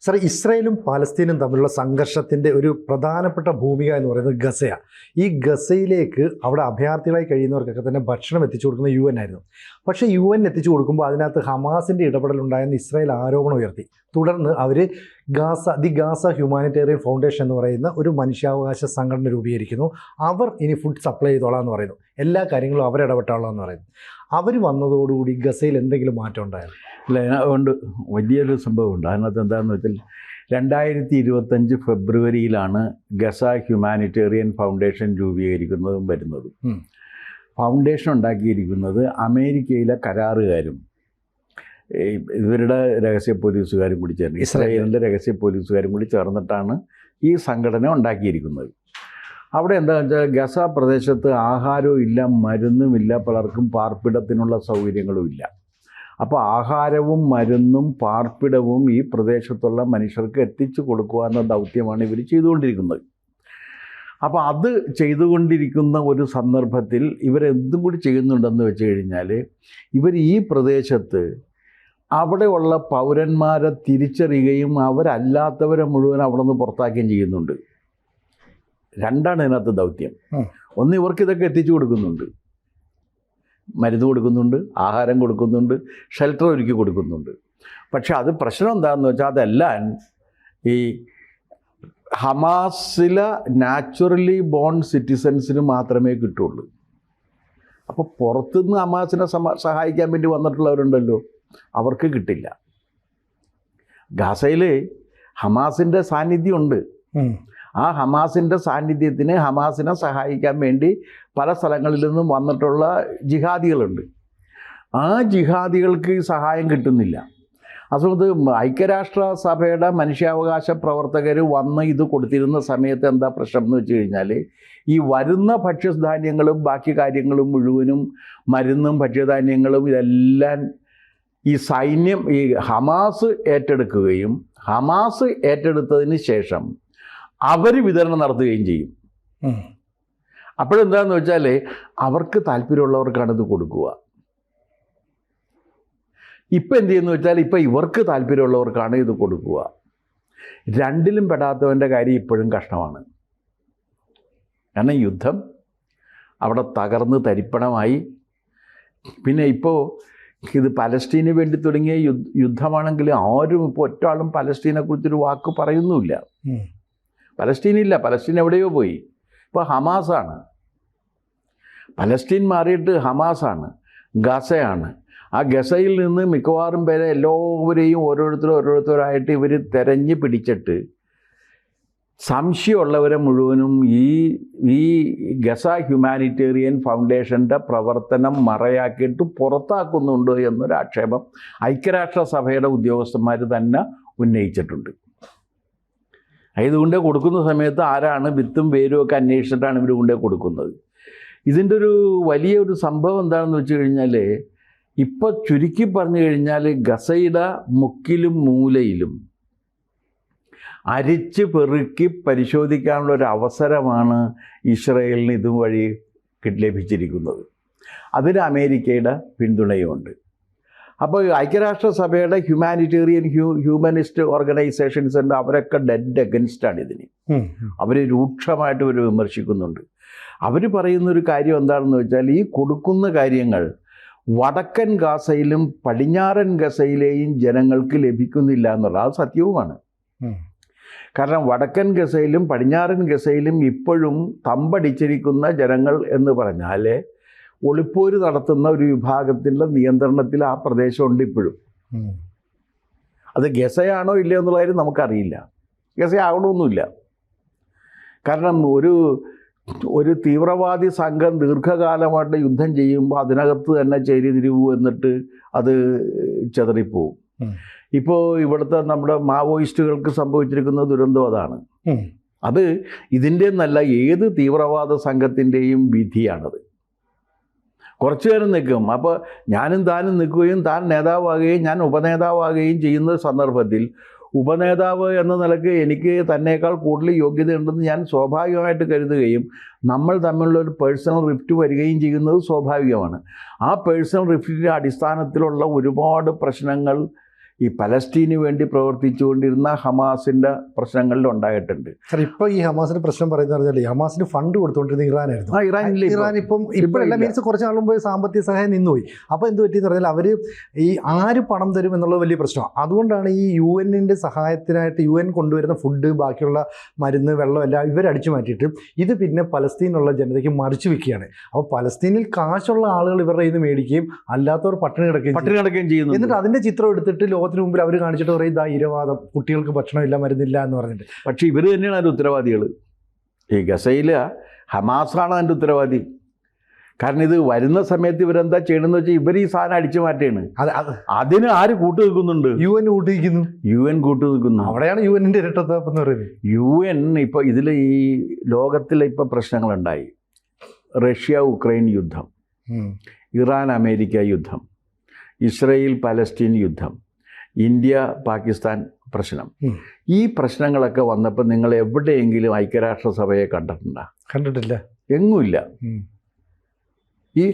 Sir, ഇസ്രായേലും പാലസ്തീനും തമ്മിലുള്ള സംഘർഷത്തിൻ്റെ ഒരു പ്രധാനപ്പെട്ട ഭൂമിക എന്ന് പറയുന്നത് ഗസയാണ്. ഈ ഗസയിലേക്ക് അവിടെ അഭയാർത്ഥികളായി കഴിയുന്നവർക്കൊക്കെ തന്നെ ഭക്ഷണം എത്തിച്ചു കൊടുക്കുന്നത് UN ആയിരുന്നു. പക്ഷേ UN എത്തിച്ചു കൊടുക്കുമ്പോൾ അതിനകത്ത് ഹമാസിൻ്റെ ഇടപെടലുണ്ടായെന്ന് ഇസ്രായേൽ ആരോപണം ഉയർത്തി. തുടർന്ന് അവർ ഗാസ ഹ്യൂമാനിറ്റേറിയൻ ഫൗണ്ടേഷൻ എന്ന് പറയുന്ന ഒരു മനുഷ്യാവകാശ സംഘടന രൂപീകരിക്കുന്നു. അവർ ഇനി ഫുഡ് സപ്ലൈ ചെയ്തോളാം എന്ന് പറയുന്നു. എല്ലാ കാര്യങ്ങളും അവരിടപെട്ടോളാം എന്ന് പറയുന്നു. അവർ വന്നതോടുകൂടി ഗസയിൽ എന്തെങ്കിലും മാറ്റം ഉണ്ടായിരുന്നു? അല്ല, അതുകൊണ്ട് വലിയൊരു സംഭവമുണ്ട്. അതിനകത്ത് എന്താണെന്ന് വെച്ചാൽ 2025 ഫെബ്രുവരിയിലാണ് ഗസ ഹ്യൂമാനിറ്റേറിയൻ ഫൗണ്ടേഷൻ രൂപീകരിക്കുന്നതും വരുന്നതും. ഫൗണ്ടേഷൻ ഉണ്ടാക്കിയിരിക്കുന്നത് അമേരിക്കയിലെ കരാറുകാരും ഇവരുടെ രഹസ്യ പോലീസുകാരും കൂടി ചേർന്ന്, ഇസ്രായേലിൻ്റെ രഹസ്യ പോലീസുകാരും കൂടി ചേർന്നിട്ടാണ് ഈ സംഘടന ഉണ്ടാക്കിയിരിക്കുന്നത്. അവിടെ എന്താണെന്ന് വെച്ചാൽ ഗസ പ്രദേശത്ത് ആഹാരവും ഇല്ല, മരുന്നുമില്ല, പലർക്കും പാർപ്പിടത്തിനുള്ള സൗകര്യങ്ങളും ഇല്ല. അപ്പോൾ ആഹാരവും മരുന്നും പാർപ്പിടവും ഈ പ്രദേശത്തുള്ള മനുഷ്യർക്ക് എത്തിച്ചു കൊടുക്കുക എന്ന ദൗത്യമാണ് ഇവർ ചെയ്തുകൊണ്ടിരിക്കുന്നത്. അപ്പോൾ അത് ചെയ്തുകൊണ്ടിരിക്കുന്ന ഒരു സന്ദർഭത്തിൽ ഇവരെന്തും കൂടി ചെയ്യുന്നുണ്ടെന്ന് വെച്ച് കഴിഞ്ഞാൽ, ഇവർ ഈ പ്രദേശത്ത് അവിടെയുള്ള പൗരന്മാരെ തിരിച്ചറിയുകയും അവരല്ലാത്തവരെ മുഴുവൻ അവിടെ നിന്ന് പുറത്താക്കുകയും ചെയ്യുന്നുണ്ട്. രണ്ടാണ് ഇതിനകത്ത് ദൗത്യം. ഒന്ന്, ഇവർക്ക് ഇതൊക്കെ എത്തിച്ചു കൊടുക്കുന്നുണ്ട്, മരുന്ന് കൊടുക്കുന്നുണ്ട്, ആഹാരം കൊടുക്കുന്നുണ്ട്, ഷെൽട്ടർ ഒരുക്കി കൊടുക്കുന്നുണ്ട്. പക്ഷെ അത് പ്രശ്നം എന്താണെന്ന് വെച്ചാൽ അതെല്ലാം ഈ ഹമാസിലെ നാച്ചുറലി ബോൺ സിറ്റിസൻസിന് മാത്രമേ കിട്ടുള്ളൂ. അപ്പോൾ പുറത്തുനിന്ന് ഹമാസിനെ സഹായിക്കാൻ വേണ്ടി വന്നിട്ടുള്ളവരുണ്ടല്ലോ, അവർക്ക് കിട്ടില്ല. ഗാസയിൽ ഹമാസിൻ്റെ സാന്നിധ്യമുണ്ട്. ആ ഹമാസിൻ്റെ സാന്നിധ്യത്തിന് ഹമാസിനെ സഹായിക്കാൻ വേണ്ടി പല സ്ഥലങ്ങളിൽ നിന്നും വന്നിട്ടുള്ള ജിഹാദികളുണ്ട്. ആ ജിഹാദികൾക്ക് സഹായം കിട്ടുന്നില്ല. അതുകൊണ്ട് ഐക്യരാഷ്ട്ര സഭയുടെ മനുഷ്യാവകാശ പ്രവർത്തകർ വന്ന് ഇത് കൊടുത്തിരുന്ന സമയത്ത് എന്താ പ്രശ്നം എന്ന് വെച്ച് കഴിഞ്ഞാൽ, ഈ വരുന്ന ഭക്ഷ്യധാന്യങ്ങളും ബാക്കി കാര്യങ്ങളും മുഴുവനും മരുന്നും ഭക്ഷ്യധാന്യങ്ങളും ഇതെല്ലാം ഈ സൈന്യം, ഈ ഹമാസ് ഏറ്റെടുക്കുകയും ഹമാസ് ഏറ്റെടുത്തതിന് ശേഷം അവർ വിതരണം നടത്തുകയും ചെയ്യും. അപ്പോഴെന്താണെന്ന് വെച്ചാൽ അവർക്ക് താല്പര്യമുള്ളവർക്കാണ് ഇത് കൊടുക്കുക. ഇപ്പം എന്ത് ചെയ്യുന്നു വെച്ചാൽ, ഇപ്പം ഇവർക്ക് താല്പര്യമുള്ളവർക്കാണ് ഇത് കൊടുക്കുക. രണ്ടിലും പെടാത്തവൻ്റെ കാര്യം ഇപ്പോഴും കഷ്ടമാണ്. കാരണം യുദ്ധം അവിടെ തകർന്ന് തരിപ്പണമായി. പിന്നെ ഇപ്പോൾ ഇത് പലസ്തീന് വേണ്ടി തുടങ്ങിയ യുദ്ധമാണെങ്കിൽ ആരും ഇപ്പോൾ ഒറ്റാളും പലസ്തീനെക്കുറിച്ചൊരു വാക്ക് പറയുന്നുമില്ല. പലസ്തീനില്ല, പലസ്തീൻ എവിടെയോ പോയി. ഇപ്പോൾ ഹമാസാണ്. പലസ്തീൻ മാറിയിട്ട് ഹമാസാണ്, ഗസയാണ്. ആ ഗസയിൽ നിന്ന് മിക്കവാറും പേരെ എല്ലാവരെയും ഓരോരുത്തരായിട്ട് ഇവർ തെരഞ്ഞ് പിടിച്ചിട്ട് സംശയമുള്ളവരെ മുഴുവനും ഈ ഗസ ഹ്യൂമാനിറ്റേറിയൻ ഫൗണ്ടേഷൻ്റെ പ്രവർത്തനം മറയാക്കിയിട്ട് പുറത്താക്കുന്നുണ്ട് എന്നൊരാക്ഷേപം ഐക്യരാഷ്ട്രസഭയുടെ ഉദ്യോഗസ്ഥന്മാർ തന്നെ ഉന്നയിച്ചിട്ടുണ്ട്. ഇതുകൊണ്ടേ കൊടുക്കുന്ന സമയത്ത് ആരാണ് വിത്തും വേരും ഒക്കെ അന്വേഷിച്ചിട്ടാണ് ഇവർ കൊണ്ടേ കൊടുക്കുന്നത്. ഇതിൻ്റെ ഒരു വലിയൊരു സംഭവം എന്താണെന്ന് വെച്ച് കഴിഞ്ഞാൽ, ഇപ്പോൾ ചുരുക്കി പറഞ്ഞു കഴിഞ്ഞാൽ ഗസയുടെ മുക്കിലും മൂലയിലും അരിച്ച് പെറുക്കി പരിശോധിക്കാനുള്ള ഒരു അവസരമാണ് ഇസ്രായേലിന് ഇതുവഴി ലഭിച്ചിരിക്കുന്നത്. അതിന് അമേരിക്കയുടെ പിന്തുണയുമുണ്ട്. അപ്പോൾ ഐക്യരാഷ്ട്രസഭയുടെ ഹ്യൂമനിസ്റ്റ് ഓർഗനൈസേഷൻസ് ഉണ്ട്, അവരൊക്കെ ഡെഡ് അഗൻസ്റ്റാണ് ഇതിന്. അവർ രൂക്ഷമായിട്ട് ഇവർ വിമർശിക്കുന്നുണ്ട്. അവർ പറയുന്നൊരു കാര്യം എന്താണെന്ന് വെച്ചാൽ, ഈ കൊടുക്കുന്ന കാര്യങ്ങൾ വടക്കൻ ഗാസയിലും പടിഞ്ഞാറൻ ഗസയിലെയും ജനങ്ങൾക്ക് ലഭിക്കുന്നില്ല എന്നുള്ളത് അത് സത്യവുമാണ്. കാരണം വടക്കൻ ഗസയിലും പടിഞ്ഞാറൻ ഗസയിലും ഇപ്പോഴും തമ്പടിച്ചിരിക്കുന്ന ജനങ്ങൾ എന്ന് പറഞ്ഞാൽ ഒളിപ്പോര് നടത്തുന്ന ഒരു വിഭാഗത്തിൻ്റെ നിയന്ത്രണത്തിൽ ആ പ്രദേശമുണ്ട് ഇപ്പോഴും. അത് ഗസയാണോ ഇല്ലയോ എന്നുള്ള കാര്യം നമുക്കറിയില്ല. ഗസയാകണമെന്നില്ല. കാരണം ഒരു തീവ്രവാദി സംഘം ദീർഘകാലമായിട്ട് യുദ്ധം ചെയ്യുമ്പോൾ അതിനകത്ത് തന്നെ ചേരിതിരിവ് എന്നിട്ട് അത് ചെതറിപ്പോവും. ഇപ്പോൾ ഇവിടുത്തെ നമ്മുടെ മാവോയിസ്റ്റുകൾക്ക് സംഭവിച്ചിരിക്കുന്ന ദുരന്തം അതാണ്. അത് ഇതിൻ്റെ നല്ല ഏത് തീവ്രവാദ സംഘത്തിൻ്റെയും വിധിയാണത്. കുറച്ചു നേരം നിൽക്കും, അപ്പോൾ ഞാനും താനും നിൽക്കുകയും താൻ നേതാവാകുകയും ഞാൻ ഉപനേതാവാകുകയും ചെയ്യുന്ന സന്ദർഭത്തിൽ ഉപനേതാവ് എന്ന നിലയ്ക്ക് എനിക്ക് തന്നേക്കാൾ കൂടുതൽ യോഗ്യതയുണ്ടെന്ന് ഞാൻ സ്വാഭാവികമായിട്ട് കരുതുകയും നമ്മൾ തമ്മിലുള്ള ഒരു പേഴ്സണൽ റിഫ്റ്റ് വരികയും ചെയ്യുന്നത് സ്വാഭാവികമാണ്. ആ പേഴ്സണൽ റിഫ്റ്റിൻ്റെ അടിസ്ഥാനത്തിലുള്ള ഒരുപാട് പ്രശ്നങ്ങൾ ഈ പലസ്തീന് വേണ്ടി പ്രവർത്തിച്ചുകൊണ്ടിരുന്ന ഹമാസിൻ്റെ പ്രശ്നങ്ങളിൽ ഉണ്ടായിട്ടുണ്ട്. സാർ ഇപ്പോൾ ഈ ഹമാസിന്റെ പ്രശ്നം പറയുന്നത് പറഞ്ഞാൽ ഹമാസിന് ഫണ്ട് കൊടുത്തുകൊണ്ടിരുന്ന ഇറാനായിരുന്നു. ഇറാൻ ഇപ്പോഴെല്ലാം മീൻസ് കുറച്ച് നാൾ മുമ്പ് സാമ്പത്തിക സഹായം നിന്നുപോയി. അപ്പോൾ എന്ത് പറ്റിയെന്ന് പറഞ്ഞാൽ അവർ ഈ ആര് പണം തരും എന്നുള്ളത് വലിയ പ്രശ്നമാണ്. അതുകൊണ്ടാണ് ഈ UN സഹായത്തിനായിട്ട് UN കൊണ്ടുവരുന്ന ഫുഡ്, ബാക്കിയുള്ള മരുന്ന്, വെള്ളം എല്ലാം ഇവരടിച്ചു മാറ്റിയിട്ട് ഇത് പിന്നെ പലസ്തീനുള്ള ജനതയ്ക്ക് മറിച്ചു വെക്കുകയാണ്. അപ്പോൾ പലസ്തീനിൽ കാശുള്ള ആളുകൾ ഇവരുടെ കയ്യിൽ നിന്ന് മേടിക്കുകയും അല്ലാത്തവർ പട്ടിണി കിടക്കുകയും ചെയ്യുന്നു. എന്നിട്ട് അതിൻ്റെ ചിത്രം എടുത്തിട്ട് ലോകത്തിന് മുമ്പിൽ അവർ കാണിച്ചിട്ട് പറയും ഇതാ ഇരവാദം, കുട്ടികൾക്ക് ഭക്ഷണമില്ല, മരുന്നില്ല എന്ന് പറഞ്ഞിട്ട്. പക്ഷേ ഇവർ തന്നെയാണ് അതിൻ്റെ ഉത്തരവാദികൾ. ഈ ഗസയിൽ ഹമാസാണ് അതിൻ്റെ ഉത്തരവാദി. കാരണം ഇത് വരുന്ന സമയത്ത് ഇവരെന്താ ചെയ്യണമെന്ന് വെച്ചാൽ ഇവർ ഈ സാധനം അടിച്ചു മാറ്റുകയാണ്. അതിന് ആര് കൂട്ടു നിൽക്കുന്നുണ്ട്? UN കൂട്ടു നിൽക്കുന്നു. അവിടെയാണ് UN ഇരട്ടത്താപ്പ് എന്ന് പറയുന്നത്. UN ഇപ്പോൾ ഇതിൽ ഈ ലോകത്തിലെ ഇപ്പോൾ പ്രശ്നങ്ങളുണ്ടായി. റഷ്യ ഉക്രൈൻ യുദ്ധം, ഇറാൻ അമേരിക്ക യുദ്ധം, ഇസ്രയേൽ പലസ്തീൻ യുദ്ധം, ഇന്ത്യ പാകിസ്ഥാൻ പ്രശ്നം. ഈ പ്രശ്നങ്ങളൊക്കെ വന്നപ്പോൾ നിങ്ങൾ എവിടെയെങ്കിലും ഐക്യരാഷ്ട്രസഭയെ കണ്ടിട്ടില്ല? എങ്ങുമില്ല. ഈ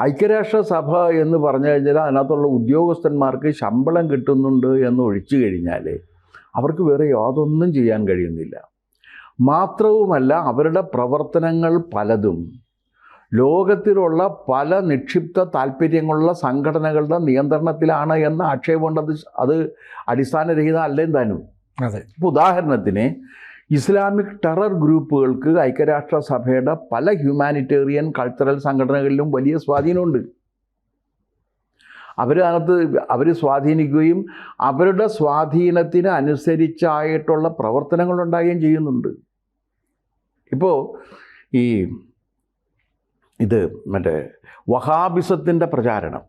ഐക്യരാഷ്ട്രസഭ എന്ന് പറഞ്ഞു കഴിഞ്ഞാൽ അതിനകത്തുള്ള ഉദ്യോഗസ്ഥന്മാർക്ക് ശമ്പളം കിട്ടുന്നുണ്ട് എന്ന് ഒഴിച്ചു കഴിഞ്ഞാൽ അവർക്ക് വേറെ യാതൊന്നും ചെയ്യാൻ കഴിയുന്നില്ല. മാത്രവുമല്ല അവരുടെ പ്രവർത്തനങ്ങൾ പലതും ലോകത്തിലുള്ള പല നിക്ഷിപ്ത താല്പര്യങ്ങളുള്ള സംഘടനകളുടെ നിയന്ത്രണത്തിലാണ് എന്ന ആക്ഷേപമുണ്ട്. അത് അടിസ്ഥാനരഹിത അല്ലേം താനും. അതെ. ഇപ്പോൾ ഉദാഹരണത്തിന് ഇസ്ലാമിക് ടെറർ ഗ്രൂപ്പുകൾക്ക് ഐക്യരാഷ്ട്രസഭയുടെ പല ഹ്യൂമാനിറ്റേറിയൻ കൾച്ചറൽ സംഘടനകളിലും വലിയ സ്വാധീനമുണ്ട്. അവർ സ്വാധീനിക്കുകയും അവരുടെ സ്വാധീനത്തിന് അനുസരിച്ചായിട്ടുള്ള പ്രവർത്തനങ്ങളുണ്ടാകുകയും ചെയ്യുന്നുണ്ട്. ഇപ്പോൾ ഇത് മറ്റേ വഹാബിസത്തിൻ്റെ പ്രചാരണം,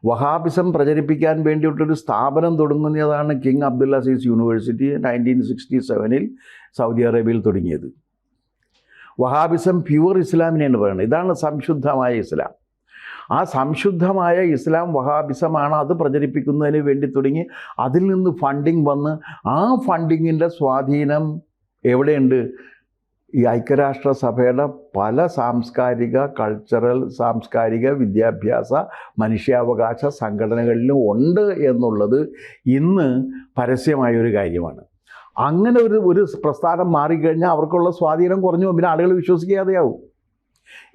വഹാബിസം പ്രചരിപ്പിക്കാൻ വേണ്ടിയിട്ടൊരു സ്ഥാപനം തുടങ്ങുന്നതാണ് King Abdul Aziz University 1967 Saudi അറേബ്യയിൽ തുടങ്ങിയത്. വഹാബിസം പ്യുവർ ഇസ്ലാമിനെയാണ് പറയുന്നത്. ഇതാണ് സംശുദ്ധമായ ഇസ്ലാം. ആ സംശുദ്ധമായ ഇസ്ലാം വഹാബിസമാണ്. അത് പ്രചരിപ്പിക്കുന്നതിന് വേണ്ടി തുടങ്ങി അതിൽ നിന്ന് ഫണ്ടിങ് വന്ന് ആ ഫണ്ടിങ്ങിൻ്റെ സ്വാധീനം എവിടെയുണ്ട്? ഈ ഐക്യരാഷ്ട്രസഭയുടെ പല സാംസ്കാരിക വിദ്യാഭ്യാസ മനുഷ്യാവകാശ സംഘടനകളിലും ഉണ്ട് എന്നുള്ളത് ഇന്ന് പരസ്യമായൊരു കാര്യമാണ്. അങ്ങനെ ഒരു പ്രസ്ഥാനം മാറിക്കഴിഞ്ഞാൽ അവർക്കുള്ള സ്വാധീനം കുറഞ്ഞു, പിന്നെ ആളുകൾ വിശ്വസിക്കാതെയാവും.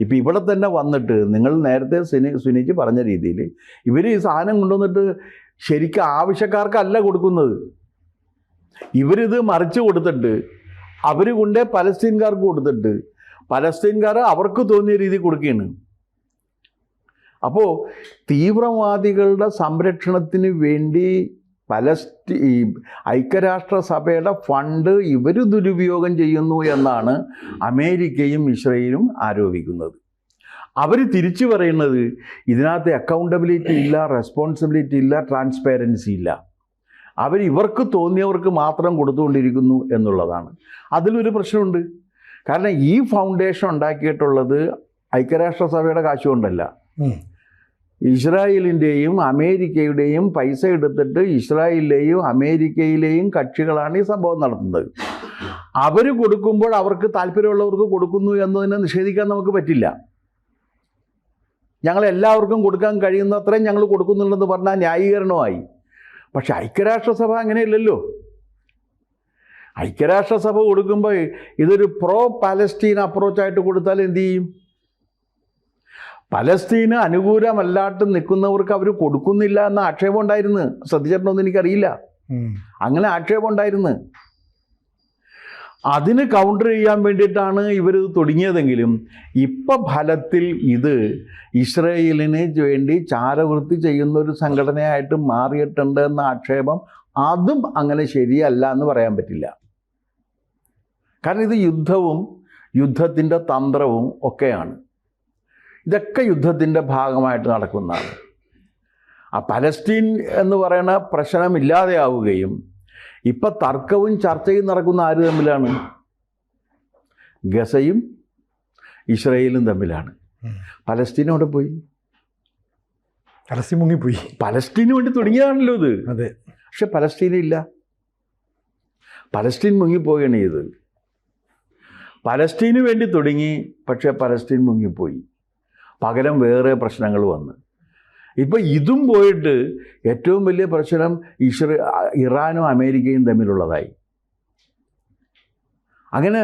ഇപ്പം ഇവിടെ തന്നെ വന്നിട്ട് നിങ്ങൾ നേരത്തെ സുനിക്ക് പറഞ്ഞ രീതിയിൽ ഇവർ ഈ സാധനം കൊണ്ടുവന്നിട്ട് ശരിക്കും ആവശ്യക്കാർക്കല്ല കൊടുക്കുന്നത്. ഇവരിത് മറിച്ച് കൊടുത്തിട്ട് അവർ കൊണ്ടേ പലസ്തീൻകാർക്ക് കൊടുത്തിട്ട് പലസ്തീൻകാർ അവർക്ക് തോന്നിയ രീതി കൊടുക്കുകയാണ്. അപ്പോൾ തീവ്രവാദികളുടെ സംരക്ഷണത്തിന് വേണ്ടി ഐക്യരാഷ്ട്രസഭയുടെ ഫണ്ട് ഇവർ ദുരുപയോഗം ചെയ്യുന്നു എന്നാണ് അമേരിക്കയും ഇസ്രയേലും ആരോപിക്കുന്നത്. അവർ തിരിച്ചു പറയുന്നത് ഇതിനകത്ത് അക്കൗണ്ടബിലിറ്റി ഇല്ല, റെസ്പോൺസിബിലിറ്റി ഇല്ല, ട്രാൻസ്പെറൻസി ഇല്ല. ഇവർക്ക് തോന്നിയവർക്ക് മാത്രം കൊടുത്തുകൊണ്ടിരിക്കുന്നു എന്നുള്ളതാണ്. അതിലൊരു പ്രശ്നമുണ്ട്. കാരണം ഈ ഫൗണ്ടേഷൻ ഉണ്ടാക്കിയിട്ടുള്ളത് ഐക്യരാഷ്ട്രസഭയുടെ കാശുകൊണ്ടല്ല. ഇസ്രായേലിൻ്റെയും അമേരിക്കയുടെയും പൈസ എടുത്തിട്ട് ഇസ്രായേലിലെയും അമേരിക്കയിലെയും കക്ഷികളാണ് ഈ സംഭവം നടത്തുന്നത്. അവർ കൊടുക്കുമ്പോൾ അവർക്ക് താല്പര്യമുള്ളവർക്ക് കൊടുക്കുന്നു എന്നതിനെ നിഷേധിക്കാൻ നമുക്ക് പറ്റില്ല. ഞങ്ങളെല്ലാവർക്കും കൊടുക്കാൻ കഴിയുന്നത്രയും ഞങ്ങൾ കൊടുക്കുന്നുണ്ടെന്ന് പറഞ്ഞാൽ ന്യായീകരണമായി. പക്ഷെ ഐക്യരാഷ്ട്രസഭ അങ്ങനെയല്ലല്ലോ. ഐക്യരാഷ്ട്രസഭ കൊടുക്കുമ്പോൾ ഇതൊരു പ്രോ പാലസ്തീൻ അപ്രോച്ചായിട്ട് കൊടുത്താൽ എന്തു ചെയ്യും? പലസ്തീന് അനുകൂലമല്ലാട്ട് നിൽക്കുന്നവർക്ക് അവർ കൊടുക്കുന്നില്ല എന്ന ആക്ഷേപം ഉണ്ടായിരുന്നു. ശ്രദ്ധിച്ചിട്ടുണ്ടോയെന്ന് എനിക്കറിയില്ല. അങ്ങനെ ആക്ഷേപം ഉണ്ടായിരുന്നു. അതിന് കൗണ്ടർ ചെയ്യാൻ വേണ്ടിയിട്ടാണ് ഇവരിത് തുടങ്ങിയതെങ്കിലും ഇപ്പം ഫലത്തിൽ ഇത് ഇസ്രയേലിന് വേണ്ടി ചാരവൃത്തി ചെയ്യുന്ന ഒരു സംഘടനയായിട്ട് മാറിയിട്ടുണ്ട് എന്ന ആക്ഷേപം അതും അങ്ങനെ ശരിയല്ല എന്ന് പറയാൻ പറ്റില്ല. കാരണം ഇത് യുദ്ധവും യുദ്ധത്തിൻ്റെ തന്ത്രവും ഒക്കെയാണ്. ഇതൊക്കെ യുദ്ധത്തിൻ്റെ ഭാഗമായിട്ട് നടക്കുന്നതാണ്. ആ പലസ്തീൻ എന്ന് പറയുന്ന പ്രശ്നമില്ലാതെയാവുകയും ഇപ്പം തർക്കവും ചർച്ചയും നടക്കുന്ന ആര് തമ്മിലാണ്? ഗസയും ഇസ്രയേലും തമ്മിലാണ്. പലസ്തീൻ അവിടെ പോയി, പലസ്തീൻ മുങ്ങിപ്പോയി. പലസ്തീന് വേണ്ടി തുടങ്ങിയതാണല്ലോ ഇത്. അതെ. പക്ഷെ പലസ്തീനില്ല. പലസ്തീൻ മുങ്ങിപ്പോവുകയാണ് ചെയ്തത്. പലസ്തീന് വേണ്ടി തുടങ്ങി, പക്ഷേ പലസ്തീൻ മുങ്ങിപ്പോയി. പകരം വേറെ പ്രശ്നങ്ങൾ വന്ന് ഇപ്പോൾ ഇതും പോയിട്ട് ഏറ്റവും വലിയ പ്രശ്നം ഇറാനും അമേരിക്കയും തമ്മിലുള്ളതായി. അങ്ങനെ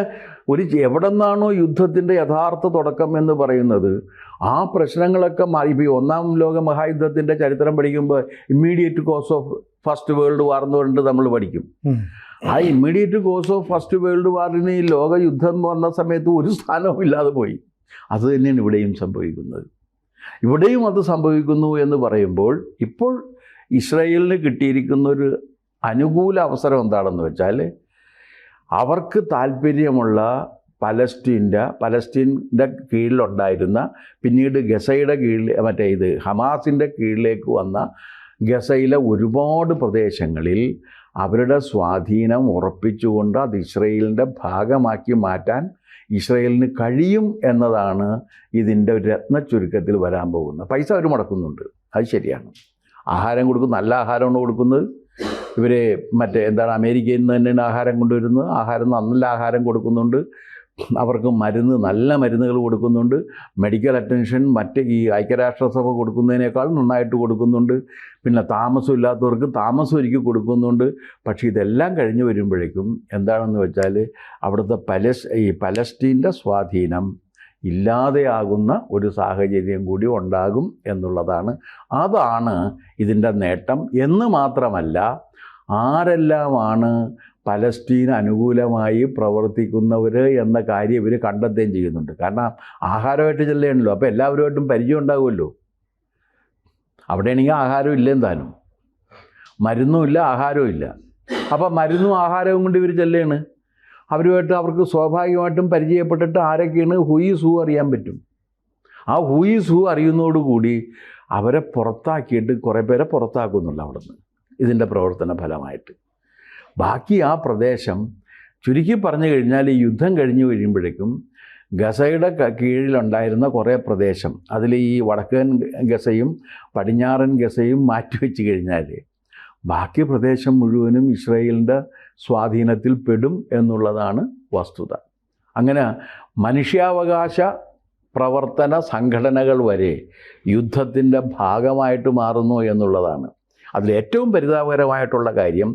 എവിടെ നിന്നാണോ യുദ്ധത്തിൻ്റെ യഥാർത്ഥ തുടക്കം എന്ന് പറയുന്നത്, ആ പ്രശ്നങ്ങളൊക്കെ മാറി. ഇപ്പോൾ ഈ ഒന്നാം ലോക മഹായുദ്ധത്തിൻ്റെ ചരിത്രം പഠിക്കുമ്പോൾ immediate cause of first world war എന്ന് പറഞ്ഞിട്ട് നമ്മൾ പഠിക്കും. ആ immediate cause of first world വാറിന് ഈ ലോക യുദ്ധം വന്ന സമയത്ത് ഒരു സ്ഥാനവും ഇല്ലാതെ പോയി. അത് തന്നെയാണ് ഇവിടെയും സംഭവിക്കുന്നത്. ഇവിടെയും അത് സംഭവിക്കുന്നു എന്ന് പറയുമ്പോൾ ഇപ്പോൾ ഇസ്രായേലിന് കിട്ടിയിരിക്കുന്ന ഒരു അനുകൂല അവസരം എന്താണെന്ന് വെച്ചാൽ, അവർക്ക് താല്പര്യമുള്ള പലസ്തീൻ്റെ കീഴിലുണ്ടായിരുന്ന, പിന്നീട് ഗസയുടെ കീഴിൽ ഹമാസിൻ്റെ കീഴിലേക്ക് വന്ന ഗസയിലെ ഒരുപാട് പ്രദേശങ്ങളിൽ അവരുടെ സ്വാധീനം ഉറപ്പിച്ചുകൊണ്ട് അത് ഇസ്രായേലിൻ്റെ ഭാഗമാക്കി മാറ്റാൻ ഇസ്രായേലിന് കഴിയും എന്നതാണ് ഇതിൻ്റെ ഒരു രത്നച്ചുരുക്കത്തിൽ വരാൻ പോകുന്നത്. പൈസ അവർ മുടക്കുന്നുണ്ട്, അത് ശരിയാണ്. ആഹാരം കൊടുക്കും, നല്ല ആഹാരമാണ് കൊടുക്കുന്നത്. ഇവർ അമേരിക്കയിൽ നിന്ന് തന്നെയാണ് ആഹാരം കൊണ്ടുവരുന്നത്. നല്ല ആഹാരം കൊടുക്കുന്നുണ്ട്. അവർക്ക് നല്ല മരുന്നുകൾ കൊടുക്കുന്നുണ്ട്. മെഡിക്കൽ അറ്റൻഷൻ ഈ ഐക്യരാഷ്ട്രസഭ കൊടുക്കുന്നതിനേക്കാൾ നന്നായിട്ട് കൊടുക്കുന്നുണ്ട്. പിന്നെ താമസമില്ലാത്തവർക്ക് താമസം ഒരുക്കി കൊടുക്കുന്നുണ്ട്. പക്ഷേ ഇതെല്ലാം കഴിഞ്ഞ് വരുമ്പോഴേക്കും എന്താണെന്ന് വെച്ചാൽ, അവിടുത്തെ പലസ്തീൻ്റെ സ്വാധീനം ഇല്ലാതെയാകുന്ന ഒരു സാഹചര്യം കൂടി ഉണ്ടാകും എന്നുള്ളതാണ്. അതാണ് ഇതിൻ്റെ നേട്ടം എന്ന് മാത്രമല്ല, ആരെല്ലാമാണ് പലസ്തീൻ അനുകൂലമായി പ്രവർത്തിക്കുന്നവർ എന്ന കാര്യം ഇവർ കണ്ടെത്തുകയും ചെയ്യുന്നുണ്ട്. കാരണം ആഹാരമായിട്ട് ചെല്ലുകയാണല്ലോ, അപ്പോൾ എല്ലാവരുമായിട്ടും പരിചയം ഉണ്ടാകുമല്ലോ. അവിടെയാണെങ്കിൽ ആഹാരം ഇല്ലേം താനും, മരുന്നും ഇല്ല, ആഹാരവും ഇല്ല. അപ്പോൾ മരുന്നും ആഹാരവും കൊണ്ട് ഇവർ ചെല്ലുകയാണ്. അവരുമായിട്ട് അവർക്ക് സ്വാഭാവികമായിട്ടും പരിചയപ്പെട്ടിട്ട് ആരൊക്കെയാണ് ഹൂ അറിയാൻ പറ്റും. ആ ഹൂ അറിയുന്നതോടുകൂടി അവരെ പുറത്താക്കിയിട്ട് കുറേ പേരെ പുറത്താക്കുന്നുണ്ട് അവിടെ നിന്ന്, ഇതിൻ്റെ പ്രവർത്തന ഫലമായിട്ട്. ബാക്കി ആ പ്രദേശം ചുരുക്കി പറഞ്ഞു കഴിഞ്ഞാൽ, ഈ യുദ്ധം കഴിഞ്ഞ് കഴിയുമ്പോഴേക്കും ഗസയുടെ കീഴിലുണ്ടായിരുന്ന കുറേ പ്രദേശം, അതിൽ ഈ വടക്കൻ ഗസയും പടിഞ്ഞാറൻ ഗസയും മാറ്റിവെച്ച് കഴിഞ്ഞാൽ ബാക്കി പ്രദേശം മുഴുവനും ഇസ്രായേലിൻ്റെ സ്വാധീനത്തിൽ പെടും എന്നുള്ളതാണ് വസ്തുത. അങ്ങനെ മനുഷ്യാവകാശ പ്രവർത്തന സംഘടനകൾ വരെ യുദ്ധത്തിൻ്റെ ഭാഗമായിട്ട് മാറുന്നു എന്നുള്ളതാണ്. അതിലേറ്റവും പരിതാപകരമായിട്ടുള്ള കാര്യം,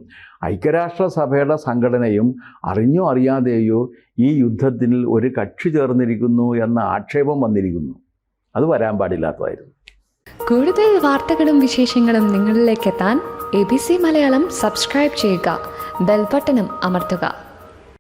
ഐക്യരാഷ്ട്രസഭയുടെ സംഘടനയും അറിഞ്ഞോ അറിയാതെയോ ഈ യുദ്ധത്തിൽ ഒരു കക്ഷി ചേർന്നിരിക്കുന്നു എന്ന ആക്ഷേപം വന്നിരിക്കുന്നു. അത് വരാൻ പാടില്ലാത്തതായിരുന്നു. കൂടുതൽ വാർത്തകളും വിശേഷങ്ങളും നിങ്ങളിലേക്ക് എത്താൻ ABC മലയാളം സബ്സ്ക്രൈബ് ചെയ്യുക, ബെൽ ബട്ടണും അമർത്തുക.